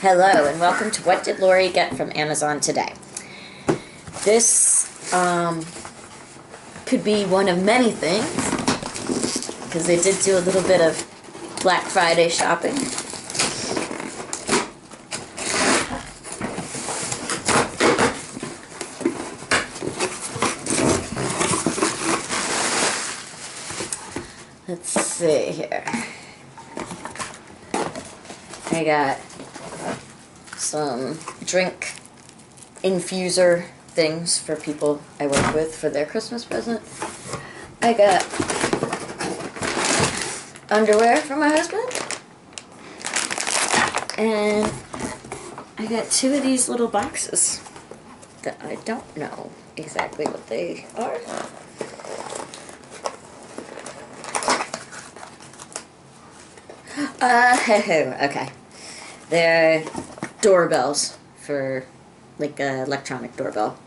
Hello and welcome to What Did Lori Get from Amazon Today? This could be one of many things because they did do a little bit of Black Friday shopping. Let's see here. I got some drink infuser things for people I work with for their Christmas present. I got underwear for my husband. And I got two of these little boxes that I don't know exactly what they are. Okay. They're doorbells for, like, an electronic doorbell.